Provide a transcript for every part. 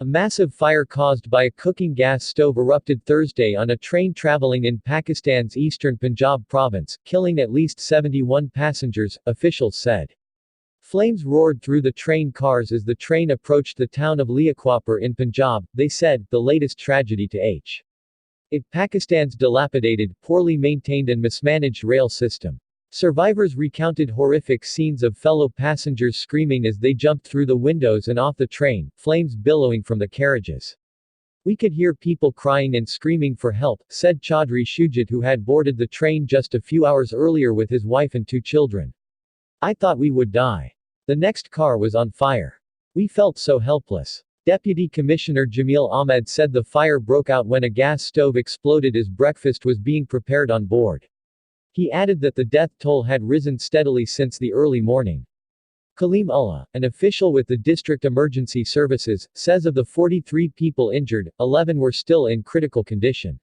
A massive fire caused by a cooking gas stove erupted Thursday on a train traveling in Pakistan's eastern Punjab province, killing at least 71 passengers, officials said. Flames roared through the train cars as the train approached the town of Liaquapur in Punjab, they said, the latest tragedy to it Pakistan's dilapidated, poorly maintained and mismanaged rail system. Survivors recounted horrific scenes of fellow passengers screaming as they jumped through the windows and off the train, flames billowing from the carriages. We could hear people crying and screaming for help, said Chaudhry Shujat, who had boarded the train just a few hours earlier with his wife and 2 children. I thought we would die. The next car was on fire. We felt so helpless. Deputy Commissioner Jamil Ahmed said the fire broke out when a gas stove exploded as breakfast was being prepared on board. He added that the death toll had risen steadily since the early morning. Kaleem Ullah, an official with the District Emergency Services, says of the 43 people injured, 11 were still in critical condition.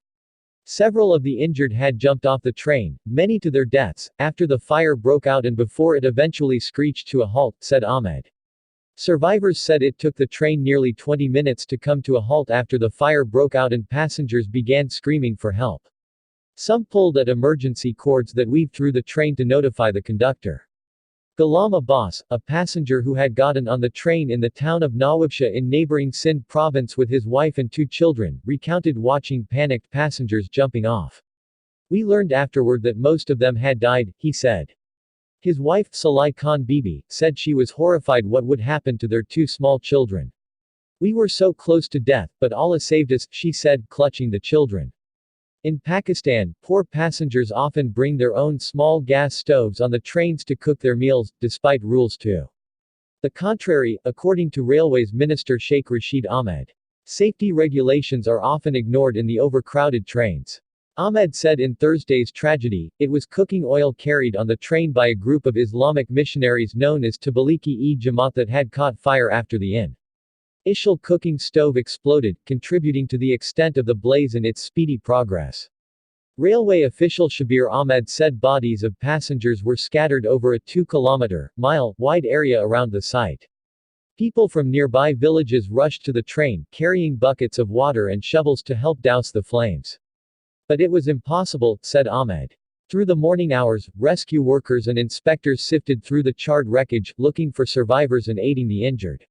Several of the injured had jumped off the train, many to their deaths, after the fire broke out and before it eventually screeched to a halt, said Ahmed. Survivors said it took the train nearly 20 minutes to come to a halt after the fire broke out and passengers began screaming for help. Some pulled at emergency cords that weaved through the train to notify the conductor. Ghulam Abbas, a passenger who had gotten on the train in the town of Nawabshah in neighboring Sindh province with his wife and 2 children, recounted watching panicked passengers jumping off. We learned afterward that most of them had died, he said. His wife, Salai Khan Bibi, said she was horrified what would happen to their 2 small children. We were so close to death, but Allah saved us, she said, clutching the children. In Pakistan, poor passengers often bring their own small gas stoves on the trains to cook their meals, despite rules to the contrary, according to Railways Minister Sheikh Rashid Ahmed. Safety regulations are often ignored in the overcrowded trains. Ahmed said in Thursday's tragedy, it was cooking oil carried on the train by a group of Islamic missionaries known as Tablighi-e-Jamaat that had caught fire after the initial cooking stove exploded, contributing to the extent of the blaze and its speedy progress. Railway official Shabir Ahmed said bodies of passengers were scattered over a 2-kilometer wide area around the site. People from nearby villages rushed to the train, carrying buckets of water and shovels to help douse the flames. But it was impossible, said Ahmed. Through the morning hours, rescue workers and inspectors sifted through the charred wreckage, looking for survivors and aiding the injured.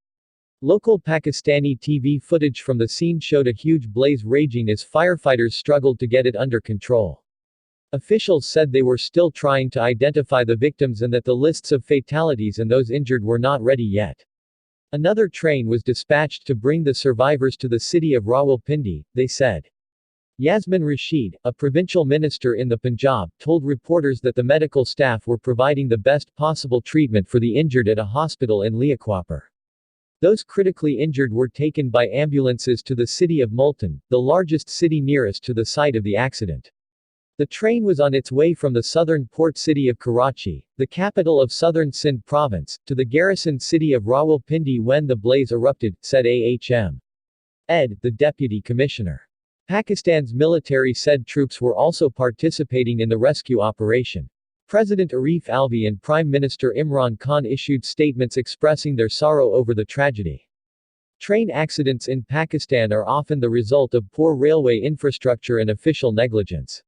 Local Pakistani TV footage from the scene showed a huge blaze raging as firefighters struggled to get it under control. Officials said they were still trying to identify the victims and that the lists of fatalities and those injured were not ready yet. Another train was dispatched to bring the survivors to the city of Rawalpindi, they said. Yasmin Rashid, a provincial minister in the Punjab, told reporters that the medical staff were providing the best possible treatment for the injured at a hospital in Liaquapur. Those critically injured were taken by ambulances to the city of Middleton, the largest city nearest to the site of the accident. The train was on its way from the southern port city of Karachi, the capital of southern Sindh province, to the garrison city of Rawalpindi when the blaze erupted, said Ahm. The deputy commissioner. Pakistan's military said troops were also participating in the rescue operation. President Arif Alvi and Prime Minister Imran Khan issued statements expressing their sorrow over the tragedy. Train accidents in Pakistan are often the result of poor railway infrastructure and official negligence.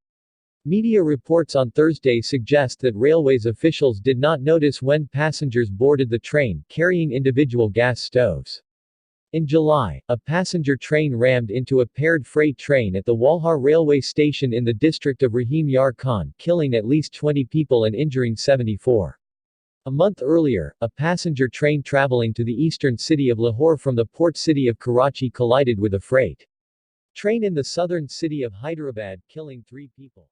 Media reports on Thursday suggest that railways officials did not notice when passengers boarded the train, carrying individual gas stoves. In July, a passenger train rammed into a paired freight train at the Walhar railway station in the district of Rahim Yar Khan, killing at least 20 people and injuring 74. A month earlier, a passenger train traveling to the eastern city of Lahore from the port city of Karachi collided with a freight train in the southern city of Hyderabad, killing 3 people.